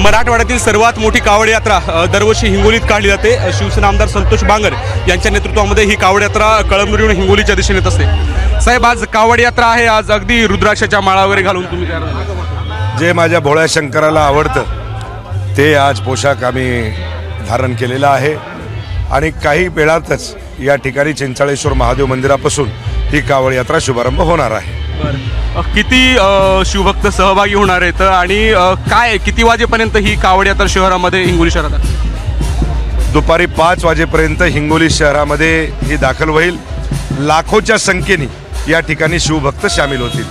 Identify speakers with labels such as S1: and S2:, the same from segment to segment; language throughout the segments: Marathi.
S1: मराठवाड्यातील सर्वात मोठी कावड यात्रा दरवर्षी हिंगोलीत काढली जाते। शिवसेना आमदार संतोष बांगर यांच्या नेतृत्वामध्ये ही कावड यात्रा कळमनुरीहून हिंगोलीच्या दिशेने येत असते। साहेब, आज कावड यात्रा आहे, आज अगदी रुद्राक्षाच्या माळा वगैरे घालून तुम्ही
S2: जे माझ्या भोळ्या शंकराला आवडतं ते आज पोशाख आम्ही धारण केलेला आहे आणि काही वेळातच या ठिकाणी चिंचाळेश्वर महादेव मंदिरापासून ही कावड यात्रा शुभारंभ होणार आहे।
S1: किती शिवभक्त सहभागी होणार आहेत आणि काय किती वाजेपर्यंत ही कावड यात्रा शहरामध्ये हिंगोली शहरात?
S2: दुपारी 5 वाजेपर्यंत हिंगोली शहरामध्ये ही दाखल होईल। लाखोच्या संख्येने या ठिकाणी शिवभक्त सामील होतील।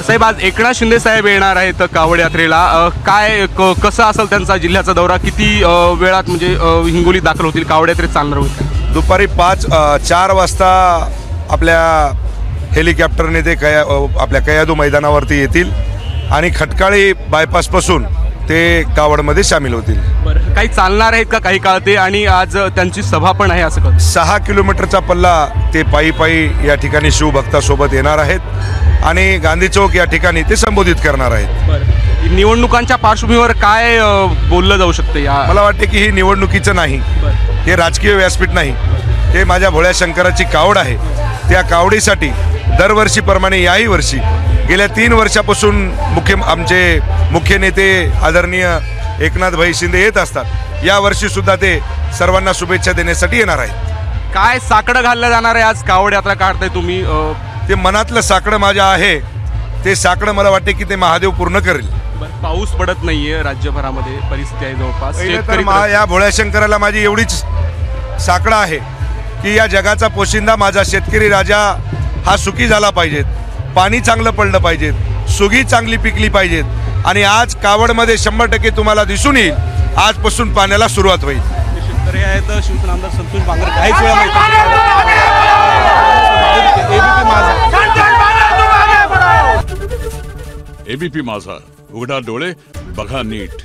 S1: साहेब, आज एकनाथ शिंदे साहेब येणार आहेत कावड यात्रेला, काय कसा असेल त्यांचा जिल्ह्याचा दौरा, किती वेळात म्हणजे हिंगोलीत दाखल होतील, कावड यात्रेत चालणार होईल?
S2: दुपारी 4 वाजता आपल्या हेलिकॉप्टरने ते आपल्या कयादू मैदानावरती येतील आणि खटकाळी बायपासपासून ते कावडमध्ये सामील होतील।
S1: बरं, काही चालणार आहेत का काही काळ ते? आणि आज त्यांची सभा पण आहे असं
S2: 6 किलोमीटरचा पल्ला ते पायी पायी या ठिकाणी शिवभक्तासोबत येणार आहेत आणि गांधी चौक या ठिकाणी ते संबोधित करणार आहेत।
S1: निवडणुकांच्या पार्श्वभूमीवर काय बोललं जाऊ शकते?
S2: मला वाटते की ही निवडणुकीचं नाही, हे राजकीय व्यासपीठ नाही, हे माझ्या भोळ्या शंकराची कावड आहे। त्या कावडीसाठी दरवर्षीप्रमाणे याही वर्षी गेल्या 3 वर्षापासून आमचे मुख्य नेते आदरणीय एकनाथभाई शिंदे येत असतात। या वर्षी सुद्धा ते सर्वांना शुभेच्छा देण्यासाठी येणार आहेत।
S1: काय साकडं घाललं जाणार आहे आज कावड यात्रा काढताय तुम्ही?
S2: ते मनातलं साकडं माझ्या आहे, ते साकडं मला वाटते की ते महादेव पूर्ण करेल।
S1: पाऊस पडत नाहीये राज्यभरामध्ये, परिस्थिती आहे जवळपास।
S2: या भोळ्या शंकराला माझी एवढीच साकडं आहे की या जगाचा पोशिंदा माझा शेतकरी राजा हा सुखी झाला पाहिजेत, पाणी चांगलं पडलं पाहिजेत, सुगी चांगली पिकली पाहिजेत आणि आज कावडमध्ये 100% तुम्हाला दिसून येईल आजपासून पाण्याला सुरुवात होईल।
S1: शेतकरी आहेत शिवसेना आमदार संतोष बांगर काहीच
S3: एबीपी माझा, उघडा डोळे बघा नीट।